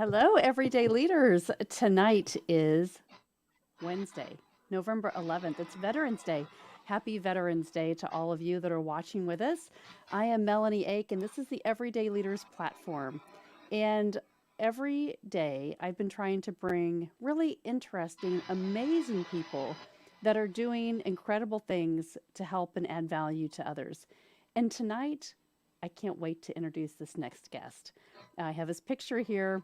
Hello, everyday leaders. Tonight is Wednesday, November 11th. It's Veterans Day. Happy Veterans Day to all of you that are watching with us. I am Melahni Ake, and this is the Everyday Leaders platform. And every day I've been trying to bring really interesting, amazing people that are doing incredible things to help and add value to others. And tonight, I can't wait to introduce this next guest. I have his picture here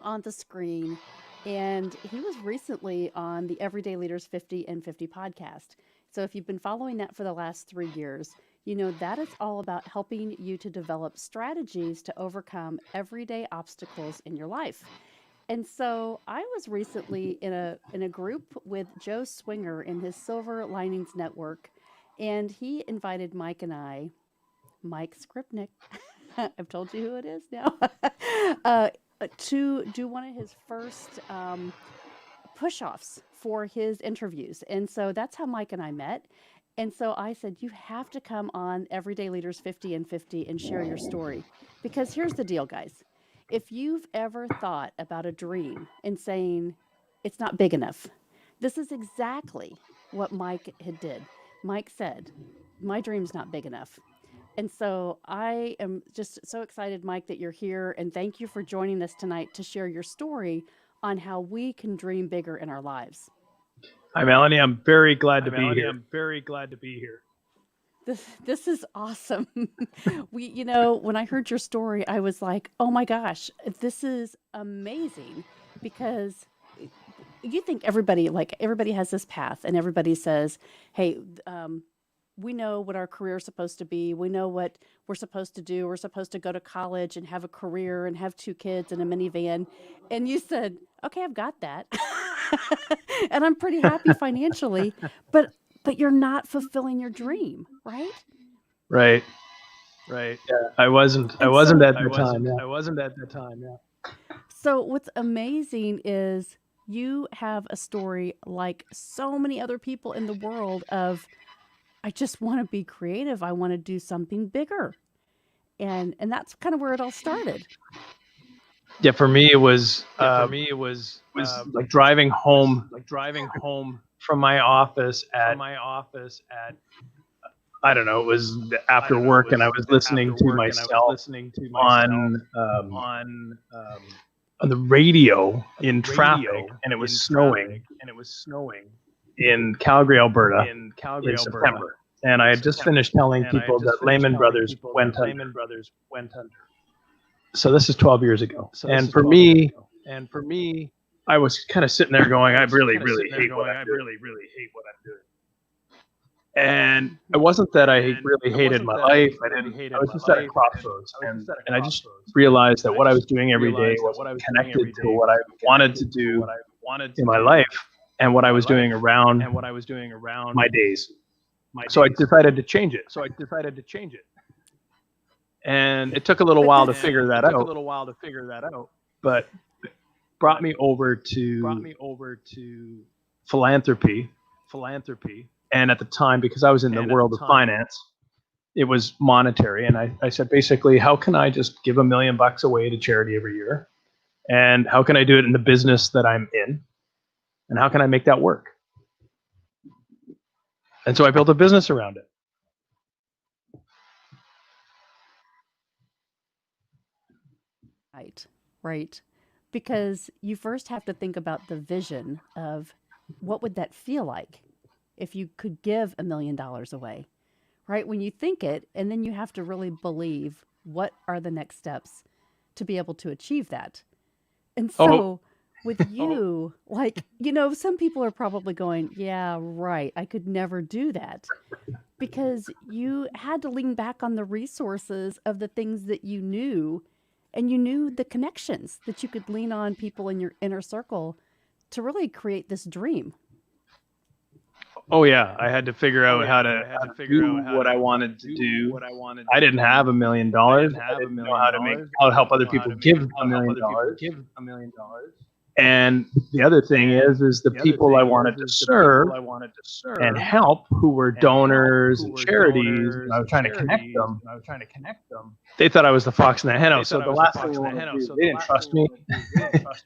on the screen. And he was recently on the Everyday Leaders 50 and 50 podcast. So if you've been following that for the last 3 years, you know that is all about helping you to develop strategies to overcome everyday obstacles in your life. And so I was recently in a group with Joe Swinger in his Silver Linings Network, and he invited Mike and I, Mike Skrypnek, I've told you who it is now, uh, to do one of his first push offs for his interviews. And so that's how Mike and I met. And so I said, you have to come on Everyday Leaders 50 and 50 and share your story. Because here's the deal, guys. If you've ever thought about a dream and saying, it's not big enough, this is exactly what Mike had did. Mike said, my dream's not big enough. And so I am just so excited, Mike, that you're here. And thank you for joining us tonight to share your story on how we can dream bigger in our lives. Hi, Melanie. I'm very glad to be here. I'm very glad to be here. This is awesome. When I heard your story, I was like, oh my gosh, this is amazing because you think everybody has this path and everybody says, hey, we know what our career is supposed to be. We know what we're supposed to do. We're supposed to go to college and have a career and have 2 kids and a minivan. And you said, okay, I've got that. And I'm pretty happy financially, but you're not fulfilling your dream, right? Right. Yeah. I wasn't at the time. Yeah. I wasn't at the time. Yeah. So what's amazing is you have a story like so many other people in the world of, I just want to be creative. I want to do something bigger. And that's kind of where it all started. Yeah, for me it was like driving home from my office at I don't know, it was after work, and I was listening to myself on the radio in traffic, and it was snowing in Calgary, Alberta in September. And I had just finished telling people that Lehman Brothers went under. So this is 12 years ago. And for me, I was kind of sitting there going, I really hate what I'm doing. And it wasn't that I really hated my life. I was just at a crossroads. And I just realized that what I was doing every day wasn't connected to what I wanted to do in my life and what I was doing around my days. So I decided to change it. And it took a little while to figure that out. But it brought me over to philanthropy. And at the time, because I was in the world of finance, it was monetary. And I said, basically, how can I just give $1 million away to charity every year? And how can I do it in the business that I'm in? And how can I make that work? And so I built a business around it. Right. Because you first have to think about the vision of what would that feel like if you could give $1 million away, right? When you think it, and then you have to really believe what are the next steps to be able to achieve that. And so with you, some people are probably going, yeah, right, I could never do that. Because you had to lean back on the resources of the things that you knew, and you knew the connections that you could lean on people in your inner circle to really create this dream. Oh yeah, I had to figure out how to do what I wanted to do. I didn't have $1 million. I didn't know how to help other people give $1 million. And the other thing is the people I wanted to serve and help, who were donors and charities, and I was trying to connect them. They thought I was the fox in the henhouse. So the last thing they wanted to do, they didn't trust me.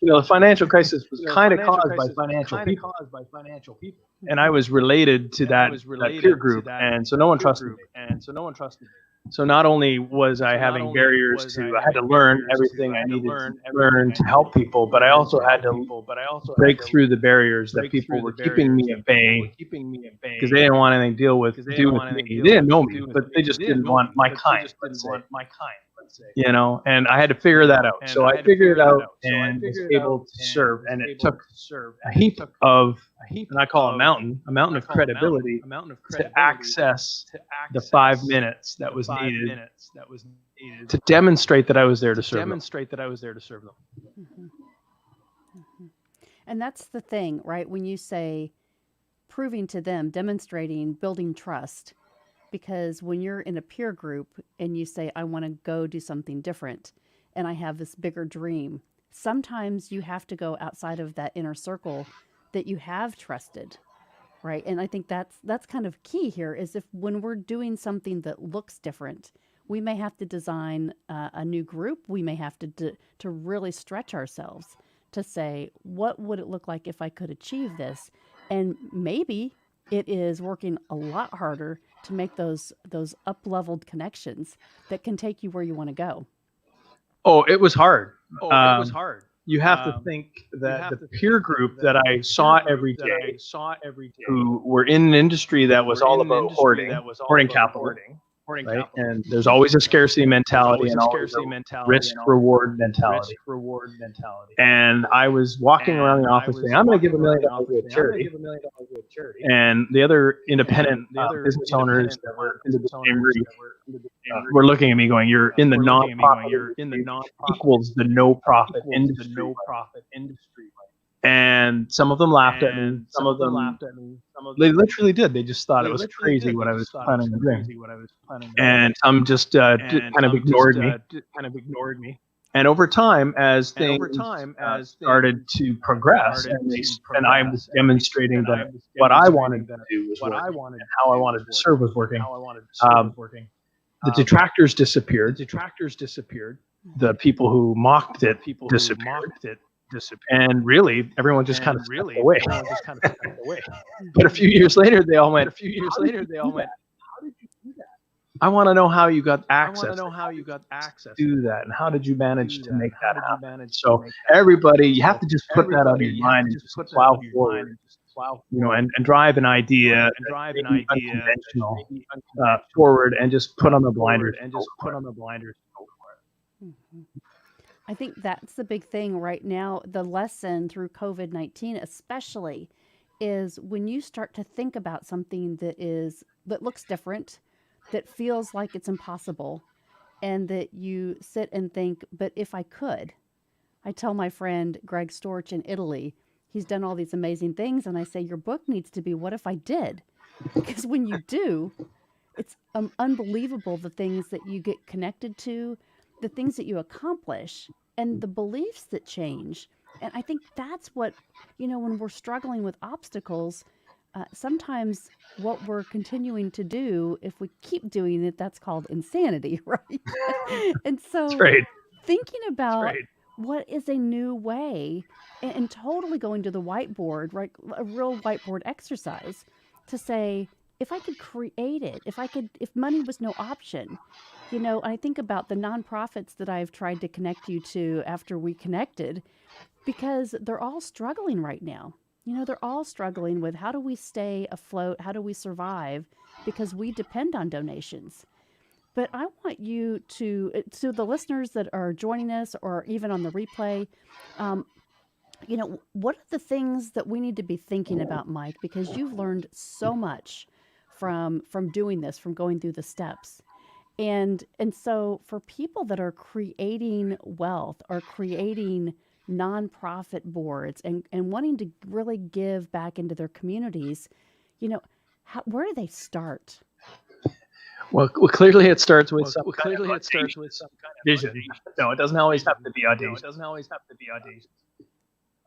The financial crisis was kind of caused by financial people. And I was related to that peer group, and so no one trusted me. So not only was I having barriers I had to learn everything I needed to learn to help people, but I also had to break through the barriers that people were keeping me at bay because they didn't want anything to do with me. They didn't know me, but they just didn't want my kind. And I had to figure that out. So I figured it out and was able to serve, and it took a heap of, and I call it a mountain of credibility to access the 5 minutes that was needed to demonstrate that I was there to serve them. Mm-hmm. Mm-hmm. And that's the thing, right? When you say proving to them, demonstrating, building trust, because when you're in a peer group and you say, I want to go do something different and I have this bigger dream, sometimes you have to go outside of that inner circle that you have trusted, right? And I think that's kind of key here, is if when we're doing something that looks different, we may have to design a new group. We may have to really stretch ourselves to say, what would it look like if I could achieve this? And maybe it is working a lot harder to make those up-leveled connections that can take you where you want to go. Oh, it was hard. You have to think that the peer group that I saw every day, who were in an industry that was all about hoarding capital, right? And there's always a scarcity mentality and always a risk-reward mentality. And I was walking around the office saying, I'm going to give $1 million to a charity. And the other independent business owners that were into the same group were looking at me going, you're in the non-profit, equals the no-profit industry. And some of them laughed at me. Some of them, they literally did. They just thought it was crazy what I was planning on doing. And some just kind of ignored me. And over time, as things started to progress, and I was demonstrating that what I wanted to do was working, and how I wanted to serve was working, the detractors disappeared. The people who mocked it disappeared. And really, everyone just kind of stepped away. But a few years later, they all went, how did you do that? I want to know how you got access to do that, and how did you manage to make that happen? So everybody, you have to just put that on your mind and just plow forward, and drive an idea, unconventional, forward, and just put on the blinders. Mm-hmm. I think that's the big thing right now. The lesson through COVID-19 especially is when you start to think about something that looks different, that feels like it's impossible, and that you sit and think, but if I could. I tell my friend Greg Storch in Italy, he's done all these amazing things, and I say, your book needs to be What If I Did? Because when you do, it's unbelievable the things that you get connected to, the things that you accomplish, and the beliefs that change. And I think that's what, when we're struggling with obstacles, sometimes what we're continuing to do, if we keep doing it, that's called insanity, right? And so thinking about what is a new way, and totally going to the whiteboard, right? A real whiteboard exercise to say, if I could create it, if money was no option, I think about the nonprofits that I've tried to connect you to after we connected, because they're all struggling right now. They're all struggling with, how do we stay afloat? How do we survive? Because we depend on donations. But I want you to the listeners that are joining us or even on the replay, what are the things that we need to be thinking about, Mike? Because you've learned so much from doing this, from going through the steps. And so for people that are creating wealth or creating nonprofit boards and wanting to really give back into their communities, where do they start? Well, clearly it starts with some kind of vision. No, it doesn't always have to be audacious.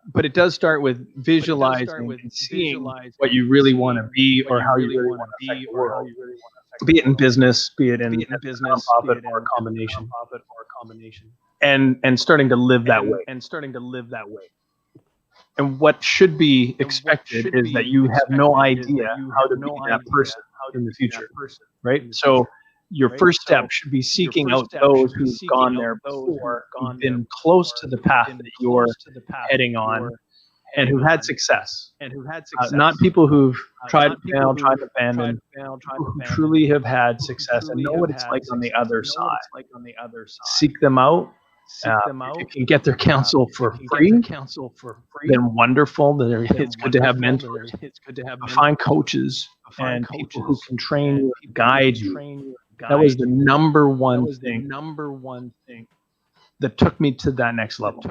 but it does start with visualizing and seeing what you really want to be or how you really want to affect the world. Be it in business, be it in nonprofit or a combination. And starting to live that way. And what should be expected is that you have no idea how to be that person in the future, right? So your first step should be seeking out those who've gone there before, who've been close to the path that you're heading on, and who had success. Not people who've tried to fail, tried to abandon, people who truly have had success and know what it's like on the other side. Seek them out. If you can get their counsel for free, then wonderful. It's good to have mentors, find coaches, and people who can train you, guide you. That was the number one thing that took me to that next level.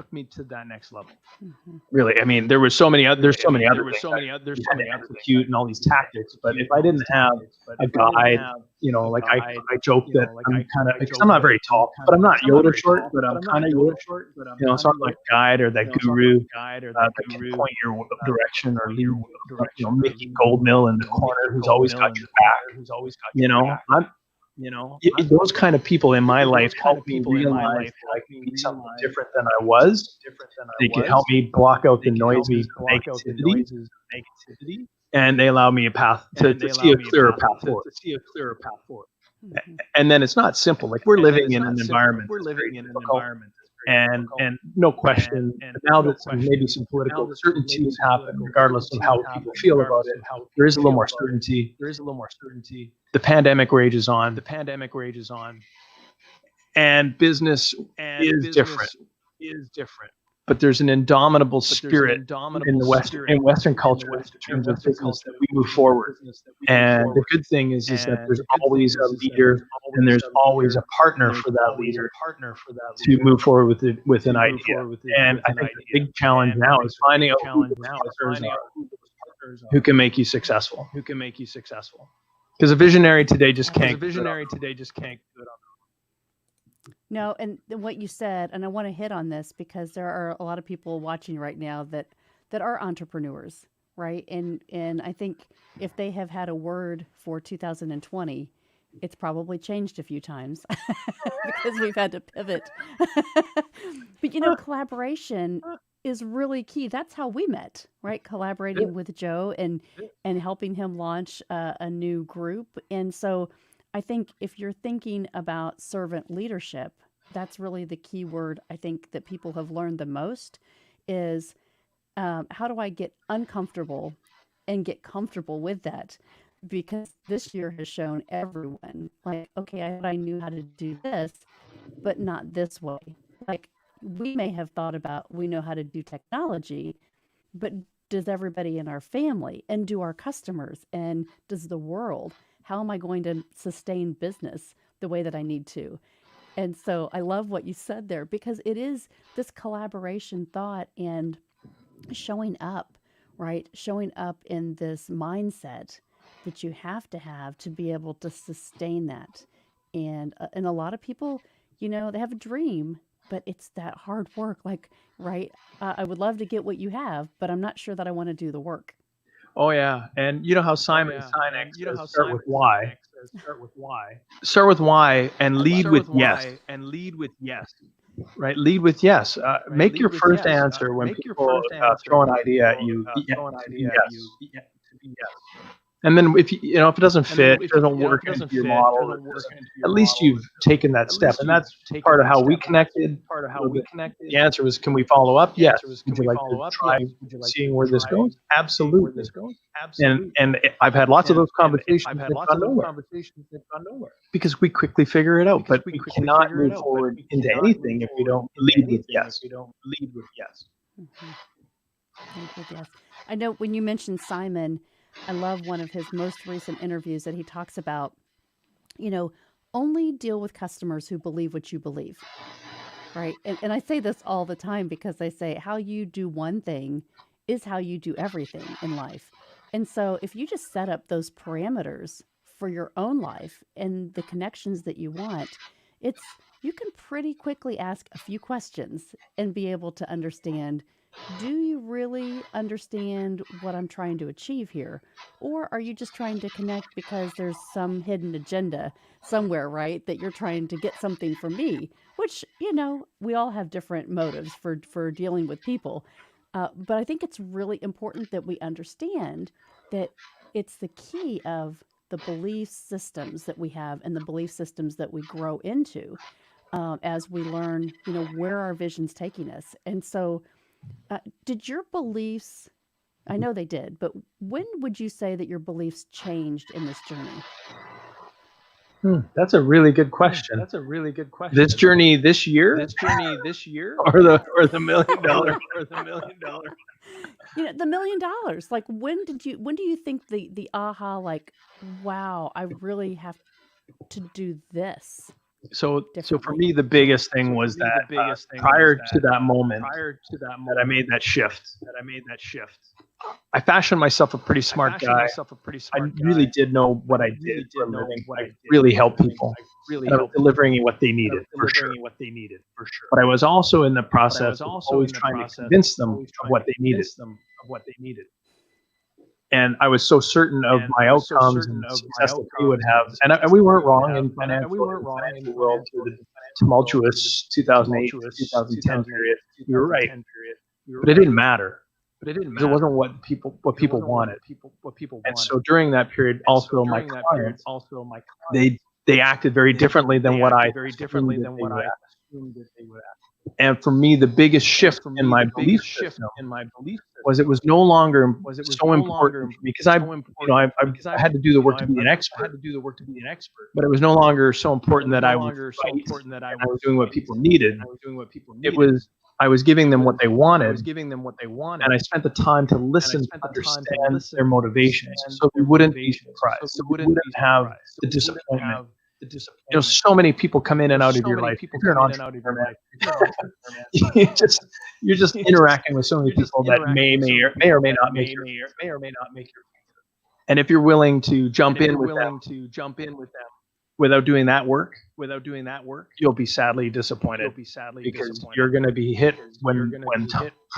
Really, I mean, there's so many other things that execute and all these tactics. But if I didn't have a guide, like I joke that I'm kind of, because I'm not very tall, but I'm not Yoda short, but I'm kind of Yoda short. So I'm like a guide or that guru that can point your direction or lead. Mickey Goldmill in the corner who's always got your back. Those kind of people in my life help me realize that I can be something different than I was. They can help me block out the noisy negativity, and they allow me a path to see a clearer path forward. And then it's not simple. Like we're living in an environment that's very difficult. And no question, now that maybe some political certainties happen, regardless of how people feel about it, there is a little more certainty. The pandemic rages on. And business is different. But there's an indomitable spirit in Western culture in terms of business that we move forward. And the good thing is that there's always a leader and there's always a partner for that leader to move forward with an idea. And I think the big challenge now is finding out who those partners are, who can make you successful. Because a visionary today just can't do it. No, and what you said, and I want to hit on this because there are a lot of people watching right now that are entrepreneurs, right? And I think if they have had a word for 2020, it's probably changed a few times because we've had to pivot. But collaboration is really key. That's how we met, right? Collaborating with Joe and helping him launch a new group. And so I think if you're thinking about servant leadership, that's really the key word I think that people have learned the most is how do I get uncomfortable and get comfortable with that? Because this year has shown everyone, like, okay, I thought I knew how to do this, but not this way. Like, we may have thought about, we know how to do technology, but does everybody in our family and do our customers and does the world? How am I going to sustain business the way that I need to? And so I love what you said there because it is this collaboration thought and showing up, right? Showing up in this mindset that you have to be able to sustain that. And a lot of people, they have a dream, but it's that hard work. Like, right? I would love to get what you have, but I'm not sure that I want to do the work. Oh yeah, and you know how Simon Sinek says start with why. Start with why and lead with yes. Right, lead with yes. Make your first answer when people throw an idea at you. Yes. And then if it doesn't fit, it doesn't work into your model, at least you've taken that step. And that's part of how we connected. The answer was, can we follow up? Yes. Would you like to try seeing where this goes? Absolutely. And I've had lots of those conversations that gone nowhere because we quickly figure it out. But we cannot move forward into anything if we don't lead with yes. Mm-hmm. Lead with yes. I know when you mentioned Simon, I love one of his most recent interviews that he talks about, only deal with customers who believe what you believe, right? And I say this all the time because I say how you do one thing is how you do everything in life. And so if you just set up those parameters for your own life and the connections that you want, you can pretty quickly ask a few questions and be able to understand do you really understand what I'm trying to achieve here? Or are you just trying to connect because there's some hidden agenda somewhere, right? That you're trying to get something from me, which, we all have different motives for dealing with people. But I think it's really important that we understand that it's the key of the belief systems that we have and the belief systems that we grow into as we learn, where our vision's taking us. And so, did your beliefs, I know they did, but when would you say that your beliefs changed in this journey? That's a really good question. That's a really good This question. journey this year, This journey this year, or the $1 million? or the $1 million? The $1 million. Like, when do you think the aha, like, wow, I really have to do this So for differently? me, the biggest thing was that prior to that moment that I made that shift, I fashioned myself a pretty smart guy. I really did know what I did for a living. I really helped people. And I was delivering what they needed, for sure. But I was also in the process of always trying to convince them of what they needed. And I was so certain of my outcomes and the success that we would have. And we weren't wrong in financial world through the tumultuous 2008 to 2010 period. We were right. But it didn't matter. Because it wasn't what people wanted. And so during that period, also my clients, they acted very differently than what I assumed that they would act. And for me, the biggest shift in my belief system was it was no longer so important for me, because I had to do the work to be an expert. But it was no longer so important that I was right and I was doing what people needed. It was I was giving them what they wanted, and I spent the time to listen, to understand their motivations, so we wouldn't be surprised, so we wouldn't have the disappointment. So many people come in and out of your life. If you're an entrepreneur, man, you're just interacting with so many people that may or may not make your. And if you're willing to jump in with them without doing that work, you'll be sadly disappointed, because you're going to be hit when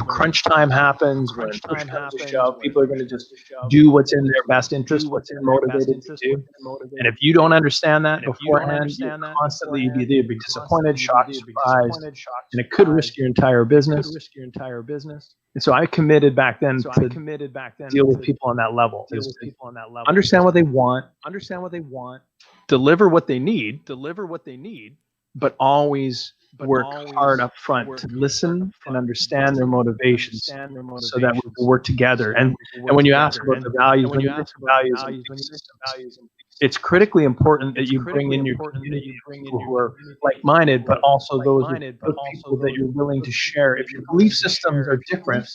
crunch time happens, when push comes to shove. People are going to just do what's in their best interest, what's they're motivated to do. And if you don't understand that beforehand, you'll constantly be disappointed, shocked, surprised, and it could risk your entire business. And so I committed back then to deal with people on that level. Understand what they want, deliver what they need, but always work hard up front to listen and understand their motivations, so that we can work together. And when you ask about the values, when you mention values and belief systems, it's critically important that you bring in your community people who are like-minded, but also those people that you're willing to share. If your belief systems are different,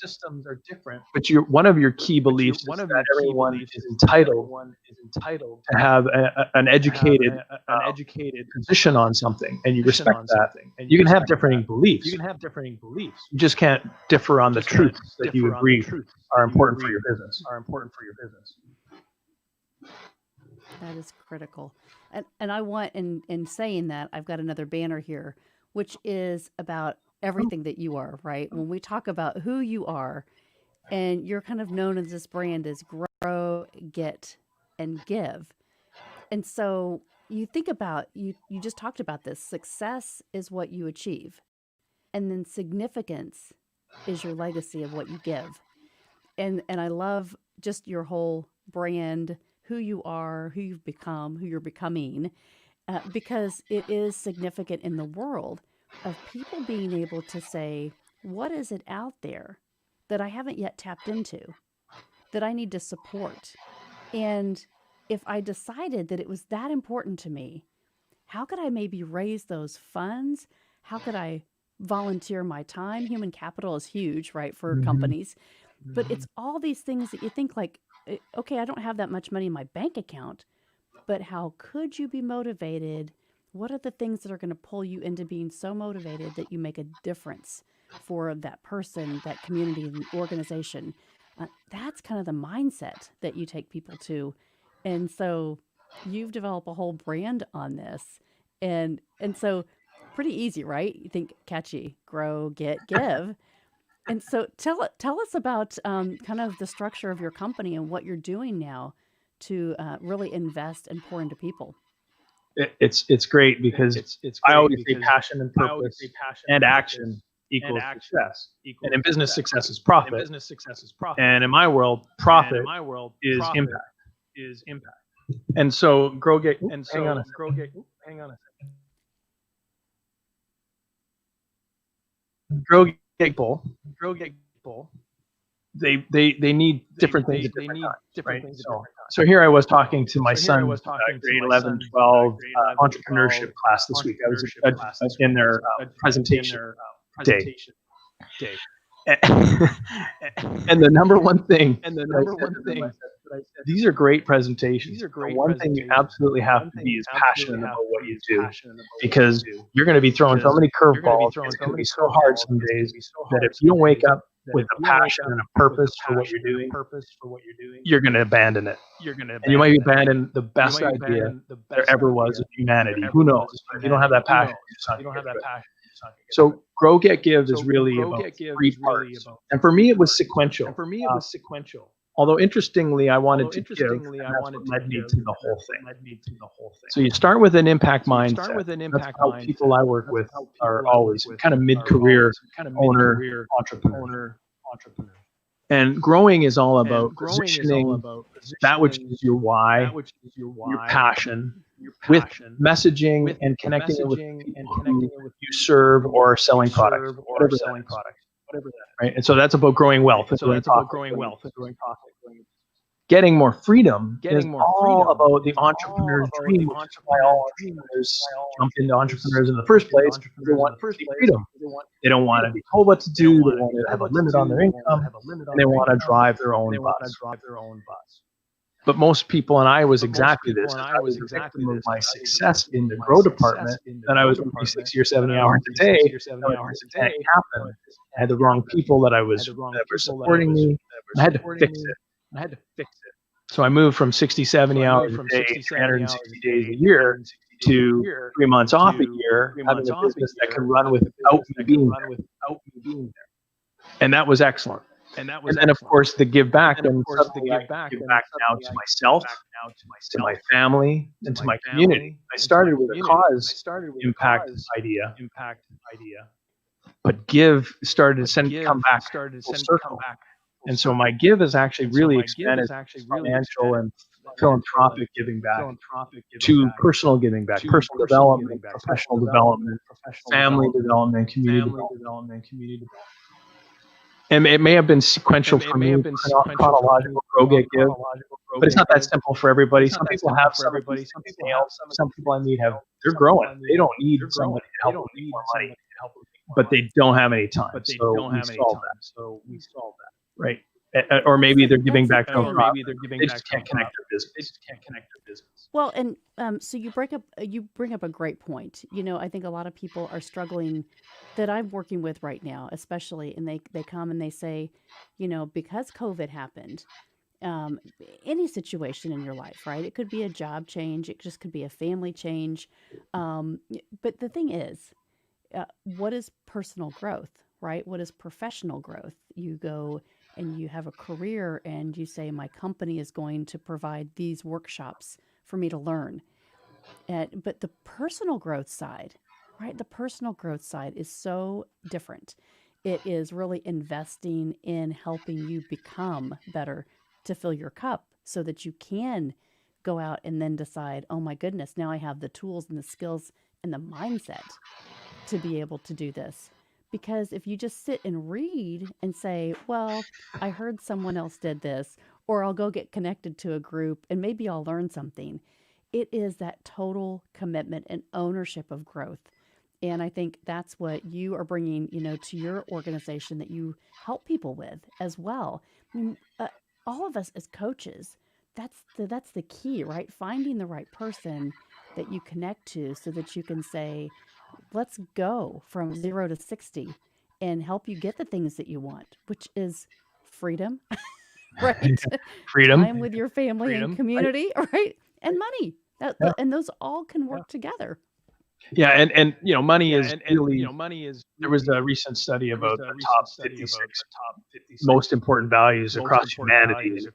but one of your key beliefs is that everyone is entitled to have an educated position on something, and you respect that, you can have differing beliefs. You just can't differ on the truths that you agree are important for your business. That is critical. And I want, in saying that, I've got another banner here, which is about everything that you are, right? When we talk about who you are, and you're kind of known as this brand as grow, get, and give. And so you think about, you just talked about this. Success is what you achieve. And then significance is your legacy of what you give. And I love just your whole brand, who you are, who you've become, who you're becoming, because it is significant in the world of people being able to say, what is it out there that I haven't yet tapped into, that I need to support? And if I decided that it was that important to me, how could I maybe raise those funds? How could I volunteer my time? Human capital is huge, right, for companies. But it's all these things that you think like, okay, I don't have that much money in my bank account, but how could you be motivated? What are the things that are going to pull you into being so motivated that you make a difference for that person, that community, and organization? That's kind of the mindset that you take people to. And so you've developed a whole brand on this. And so pretty easy, right? You think catchy, grow, get, give. And so tell us about kind of the structure of your company and what you're doing now to really invest and pour into people. It's great because I always say passion and purpose and action equals success. And in business, success is profit. And in my world, profit is impact. And so hang on a second. Grow people, they need different things at different times, right? So here I was talking to my son's grade 11, 12 entrepreneurship class this week. I was in their presentation day. And the number one thing that I said, these are great presentations. The one thing you absolutely have to be is passionate about what you do, because you're going to be throwing so many curveballs. It's going to be so hard some days that if you don't wake up with a passion and a purpose for what you're doing, you're going to abandon it. And you might abandon the best idea there ever was in humanity. Who knows? If you don't have that passion, you're just not going to do it. So Grow, Get, Give is really about three parts. And for me, it was sequential. Although interestingly, I wanted to give, and that's what led me to the whole thing. So you start with an impact mindset. That's how people I work with are always kind of mid-career owner, entrepreneur. And growing is all about positioning that which is your why, your passion, with messaging and connecting it with people who you serve or selling products, whatever that is. Right? And so that's about growing wealth. So that's about growing profit. Getting more freedom is all about the entrepreneur's dream, which is why all entrepreneurs jump into entrepreneurs in the first place. They want freedom. They don't want to be told what to do. They want to have a limit on their income, and they want to drive their own bus. But most people, and I was exactly this. I was a victim of my success in the grow department, that I was working 60 or 70 hours a day. It can't happen. I had the wrong people that were supporting me. I had to fix it. So I moved from 60, 70 hours a day, 360 days a year, to 3 months off a year, having a business that can run without me being there. And that was excellent. And then, of course, the give back. And suddenly I give back now to myself, to my family, and to my community. I started with a cause impact idea, but give started to come back full circle. And so my give is actually really expanded financial and philanthropic giving back to personal giving back, personal development, professional development, family development, community development. And it may have been sequential for me, chronological, Grow, Get, Give, but it's not that simple for everybody. Some people have some people I meet they're growing. They don't need somebody to help them make more money, but they don't have any time. So we solve that. Right. Or maybe they're giving back to a profit. They just can't connect their business. Well, and so you bring up a great point. I think a lot of people are struggling, that I'm working with right now, especially, and they come and they say, because COVID happened, any situation in your life, right? It could be a job change. It just could be a family change. But the thing is, what is personal growth, right? What is professional growth? You go and you have a career and you say, my company is going to provide these workshops for me to learn. But the personal growth side, right? The personal growth side is so different. It is really investing in helping you become better, to fill your cup so that you can go out and then decide, oh my goodness, now I have the tools and the skills and the mindset to be able to do this. Because if you just sit and read and say, well, I heard someone else did this, or I'll go get connected to a group and maybe I'll learn something, it is that total commitment and ownership of growth. And I think that's what you are bringing, to your organization, that you help people with as well. I mean, all of us as coaches, that's the key, right? Finding the right person that you connect to so that you can say, let's go from 0 to 60 and help you get the things that you want, which is freedom, right? Freedom. Time with your family and community, right? And money. And those all can work together. Yeah, and money is really. money is. There was a recent study about the top 56 most important values across humanity, and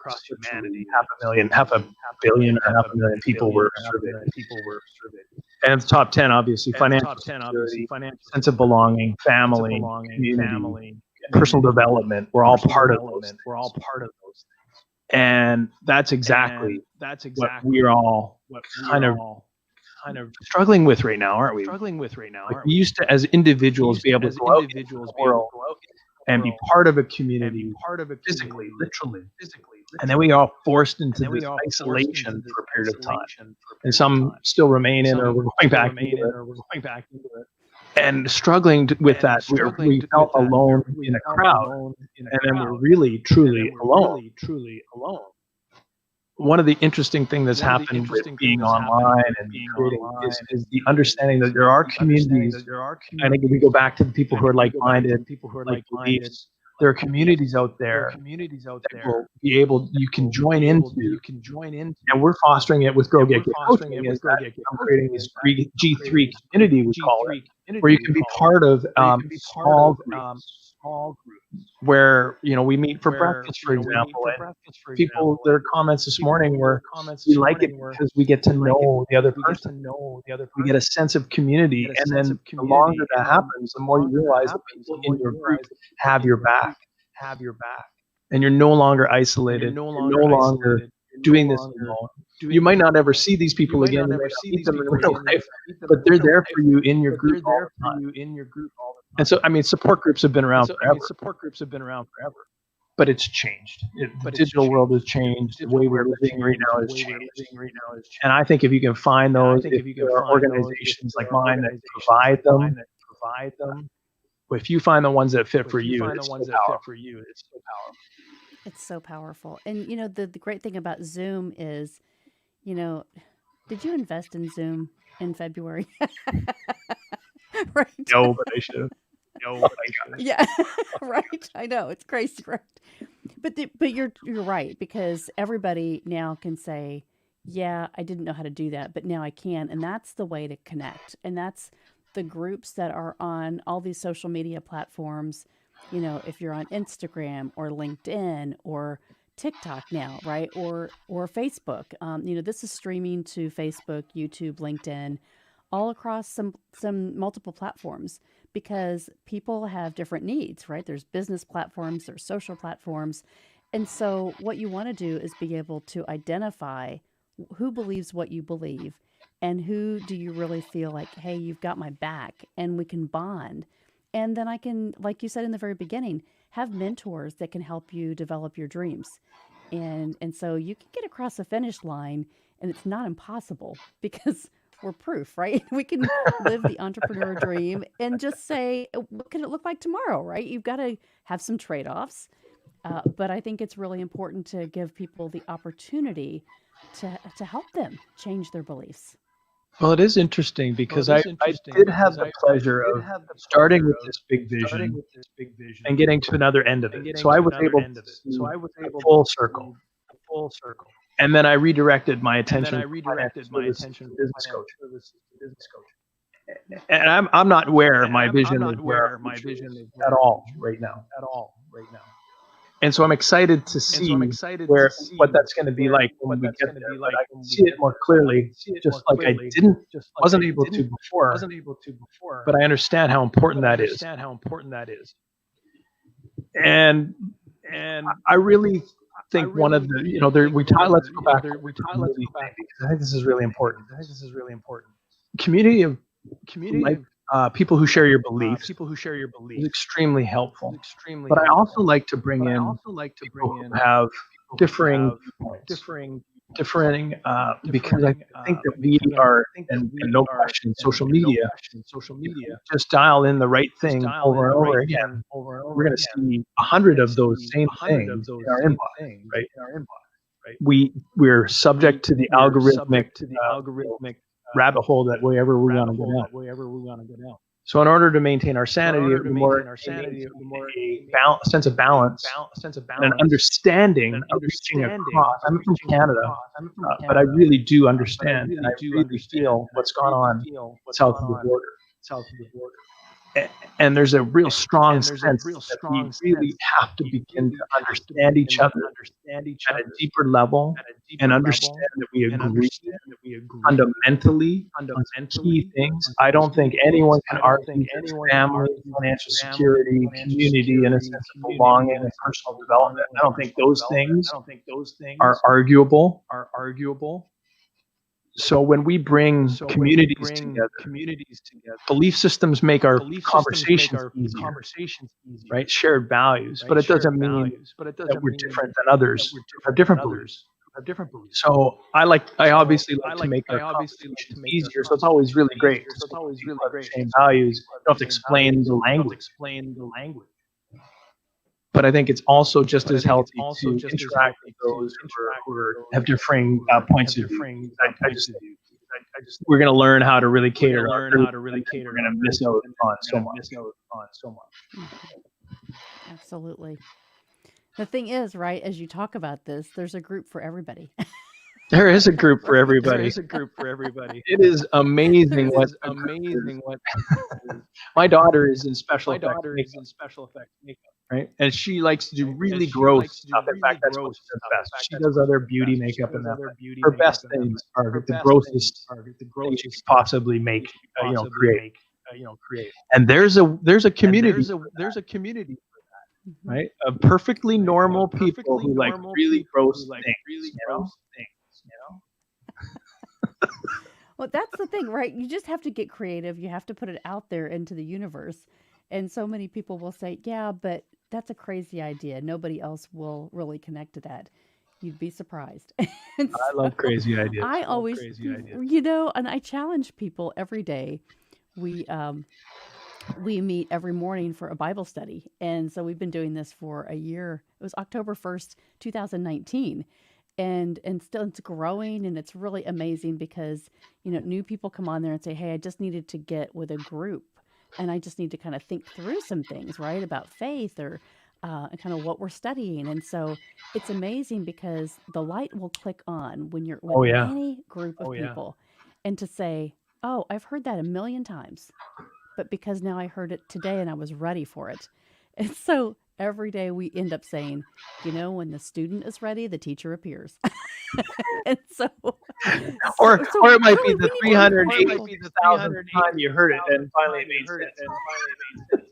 literally half a billion or half a million people were surveyed. And the top 10, obviously, financial security, sense of belonging, family, community, personal development. We're all part of those. And that's exactly what we're all kind of struggling with right now, aren't we? Like we used to, as individuals, be able to go out into the world and be part of a community, physically, literally. And then we are forced into this isolation for a period of time. And some still remain in, or we're going back into it. And struggling with that, we felt alone in a crowd, and then we're really, truly alone. One of the interesting things that's happened with being online and creating is the understanding that there are communities. I think if we go back to the people who are like-minded, like beliefs, there are communities out there that will be able, you can join into, and we're fostering it with Grow Get Get Coaching, is that I'm creating this G3 community, we call it, where you can be part of small groups, where we meet for breakfast, for example. And people, their comments this morning were, we like it because we get to know the other person, we get a sense of community, and then the longer that happens, the more you realize that people in your group have your back, and you're no longer isolated, you're no longer doing this alone. You might not ever see these people again, you might not meet them in real life, but they're there for you in your group all the time. And so, I mean, support groups have been around forever. But it's changed. The digital world has changed. The way we're living right now has changed. And I think if you can find those, if there are organizations like mine that provide them, if you find the ones that fit for you, it's so powerful. It's so powerful. And the great thing about Zoom is, did you invest in Zoom in February? Right. No, but I should have. Yeah, right. I know it's crazy, right? But you're right, because everybody now can say, "Yeah, I didn't know how to do that, but now I can," and that's the way to connect. And that's the groups that are on all these social media platforms. If you're on Instagram or LinkedIn or TikTok now, right, or Facebook. This is streaming to Facebook, YouTube, LinkedIn, all across some multiple platforms, because people have different needs, right? There's business platforms, there's social platforms. And so what you want to do is be able to identify who believes what you believe, and who do you really feel like, hey, you've got my back and we can bond. And then I can, like you said in the very beginning, have mentors that can help you develop your dreams. And so you can get across the finish line, and it's not impossible, because we're proof, right? We can live the entrepreneur dream and just say, what can it look like tomorrow, right? You've got to have some trade-offs. But I think it's really important to give people the opportunity to help them change their beliefs. Well, it is interesting because I did have the pleasure of starting with this big vision and getting to another end of it. So I was able to see a full circle. And then I redirected my attention to business coach. And I'm not where my vision is at all right now. And so I'm excited to see what that's going to be like when we get there. But I can see it more clearly, just like I wasn't able to before. But I understand how important that is. And I really think one of the let's go back to the community thing, because I think this is really important. Community of people who share your beliefs is extremely helpful. But I also like to bring in people who have differing viewpoints, because I think that we are, and no question, social media, just dial in the right thing over and over again, we're going to see 100 of those same things in our inbox, right? We're subject to the algorithmic rabbit hole that wherever we want to go down. So in order to maintain our sanity, it would be more a sense of balance, and an understanding of reaching across. I'm from Canada, but I really do understand, and I really feel what's gone on south of the border. And there's a real strong sense that we really have to begin to understand each other at a deeper level and understand that we agree fundamentally on some key things. I don't think anyone can argue that family, financial security, community, and a sense of belonging and personal development. I don't think those things are arguable. So when we bring communities together, belief systems make our conversations easier, right? Shared values, but it doesn't mean that we're different than others who have different beliefs. So I obviously like to make our conversations easier. So it's always really great. People have the same values. You don't have to explain the language. But I think it's also just as healthy to interact with those who have differing points of view. We're going to learn how to really cater. We're going to miss out on so much. Absolutely. The thing is, right, as you talk about this, there's a group for everybody. There is a group for everybody. It is amazing what my daughter is in special effects makeup, right? And she likes to do really gross stuff. In fact, that's what she does best. She does other beauty makeup and that. Her best things are the grossest things you could possibly make, create. And there's a community. Right? Of perfectly normal people who like really gross things, Well, that's the thing, right? You just have to get creative. You have to put it out there into the universe. And so many people will say, yeah, but that's a crazy idea. Nobody else will really connect to that. You'd be surprised. And I love crazy ideas. I always, and I challenge people every day. We meet every morning for a Bible study. And so we've been doing this for a year. It was October 1st, 2019. And still it's growing, and it's really amazing because, new people come on there and say, hey, I just needed to get with a group, and I just need to kind of think through some things, right, about faith or kind of what we're studying. And so it's amazing because the light will click on when you're with any group of people, and to say, oh, I've heard that a million times, but because now I heard it today and I was ready for it. And so every day we end up saying, when the student is ready, the teacher appears. And or it might be the 380,000th time you heard it and finally it made sense.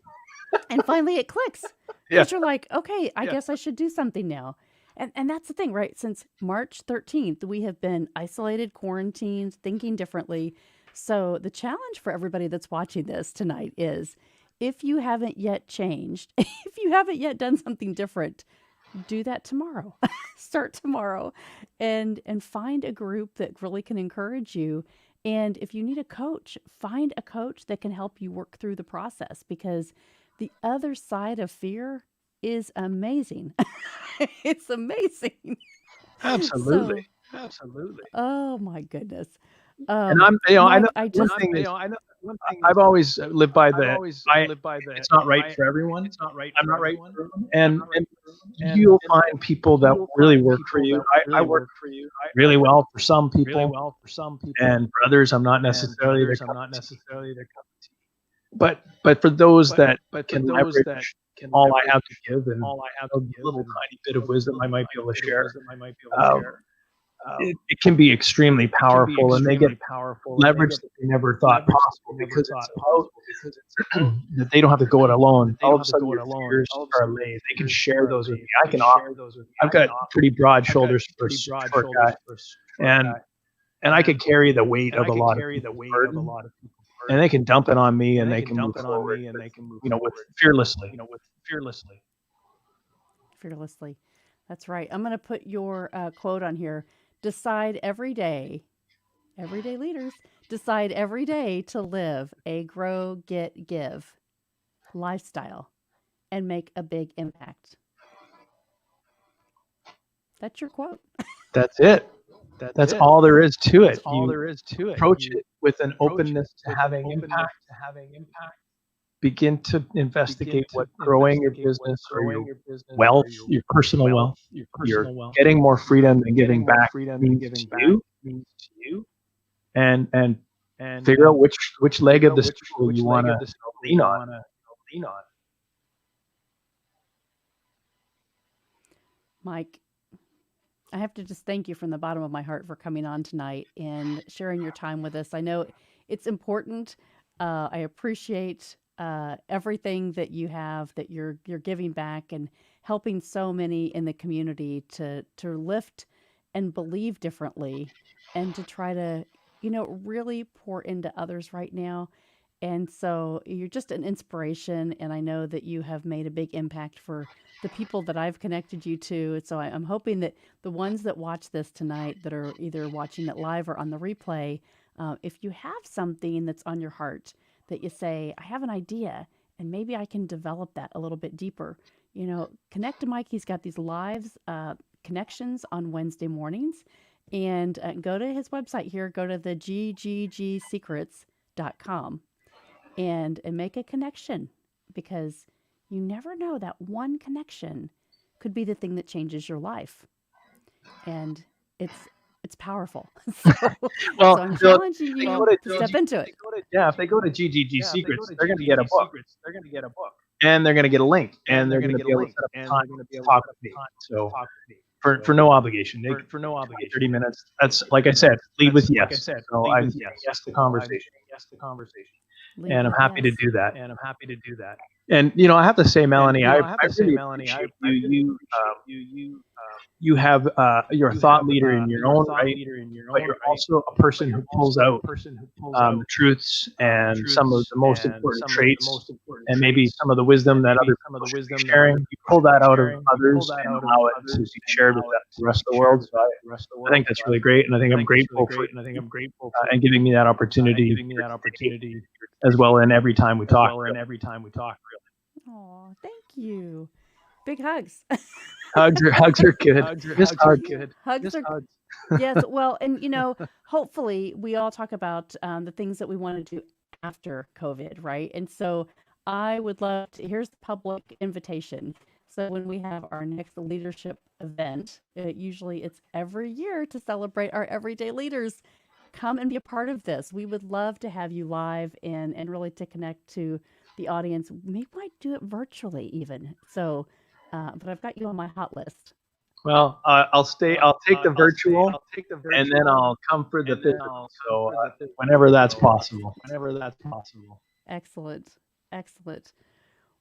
And finally it clicks. Because you're like, okay, I guess I should do something now. And that's the thing, right? Since March 13th, we have been isolated, quarantined, thinking differently. So the challenge for everybody that's watching this tonight is, if you haven't yet changed, if you haven't yet done something different, do that tomorrow. Start tomorrow and find a group that really can encourage you. And if you need a coach, find a coach that can help you work through the process, because the other side of fear is amazing. It's amazing. Absolutely. Oh my goodness. And I've always lived by it's not right for everyone. I'm not right for everyone. And you'll find people that really work for you. I work really well for some people, and for others, I'm not necessarily their cup of tea. But for those that can leverage all I have to give and a little tiny bit of wisdom I might be able to share, it can be extremely powerful, and they get leverage that they never thought possible, because that they don't have to go it alone. All of a sudden, your fears are allayed. They can share those with me. I can offer. I've got pretty broad shoulders for a short guy, and I could carry the weight of a lot of people's burden, and they can dump it on me, and they can move forward, with fearlessly. Fearlessly. That's right. I'm going to put your quote on here. Decide every day, everyday leaders, decide every day to live a grow, get, give lifestyle and make a big impact. That's your quote. That's it. That's all there is to it. You approach it with an openness to having impact, begin to investigate what growing your business or your wealth, your personal wealth, you're getting more freedom and giving back means to you, and figure out which leg of the stool you want to lean on. Mike, I have to just thank you from the bottom of my heart for coming on tonight and sharing your time with us. I know it's important. I appreciate everything that you have, that you're giving back and helping so many in the community to lift and believe differently, and to try to really pour into others right now. And so you're just an inspiration, and I know that you have made a big impact for the people that I've connected you to. And so I'm hoping that the ones that watch this tonight, that are either watching it live or on the replay, if you have something that's on your heart that you say, I have an idea, and maybe I can develop that a little bit deeper, connect to Mike. He's got these lives connections on Wednesday mornings, and go to his website here. Go to the gggsecrets.com and make a connection, because you never know, that one connection could be the thing that changes your life, and it's powerful. So, Well, so I'm Bill, challenging they you go to to step into it. if they go to GGG Secrets, they're going to get a book, and they're going to get a link, and they're going to be able to set up a time to talk with me. So for no obligation, for no obligation, 30 minutes. That's, like I said, lead with yes. So I'm yes to conversation. Lead And I'm with happy to yes. do that. And I have to say, Melanie, I really appreciate you. You have you're a thought leader in your own right, but you're also a person who pulls out the truths and some of the most important traits, and maybe some of the wisdom that other people should be sharing. You pull that out of others and allow it to be shared with the rest of the world. So I think that's really great, and I think I'm grateful for you, and giving me that opportunity as well. And every time we talk, Oh, thank you. Big hugs. hugs are good. Just hug. Hugs are yes. Well, and hopefully we all talk about the things that we want to do after COVID, right? And so I would love to. Here's the public invitation. So when we have our next leadership event, usually it's every year to celebrate our everyday leaders. Come and be a part of this. We would love to have you live, and really to connect to the audience. We might do it virtually even. So, but I've got you on my hot list. Well, I'll stay. I'll take the virtual, and then I'll come for the physical. So whenever that's possible. Excellent. Excellent.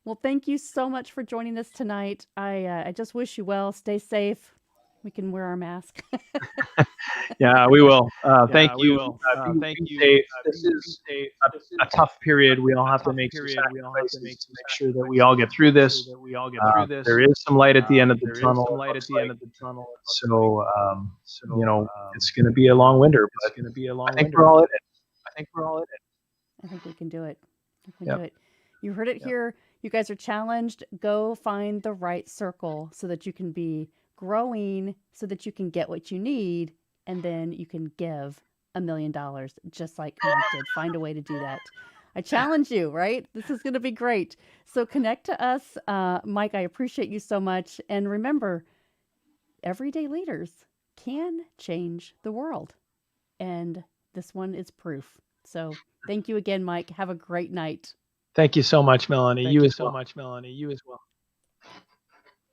Well, thank you so much for joining us tonight. I just wish you well. Stay safe. We can wear our mask. Yeah, we will. Thank you. Be safe. This is a tough period. We all have to make some sacrifices to make sure that we all get through this. There is some light at the end of the tunnel. So, it's going to be a long winter, but I think we're all in it. I think we can do it. Do it. You heard it here. You guys are challenged. Go find the right circle so that you can be growing, so that you can get what you need, and then you can give $1 million, just like Mike did. Find a way to do that. I challenge you, right? This is going to be great. So connect to us. Mike, I appreciate you so much. And remember, everyday leaders can change the world. And this one is proof. So thank you again, Mike. Have a great night. Thank you so much, Melanie. You as well.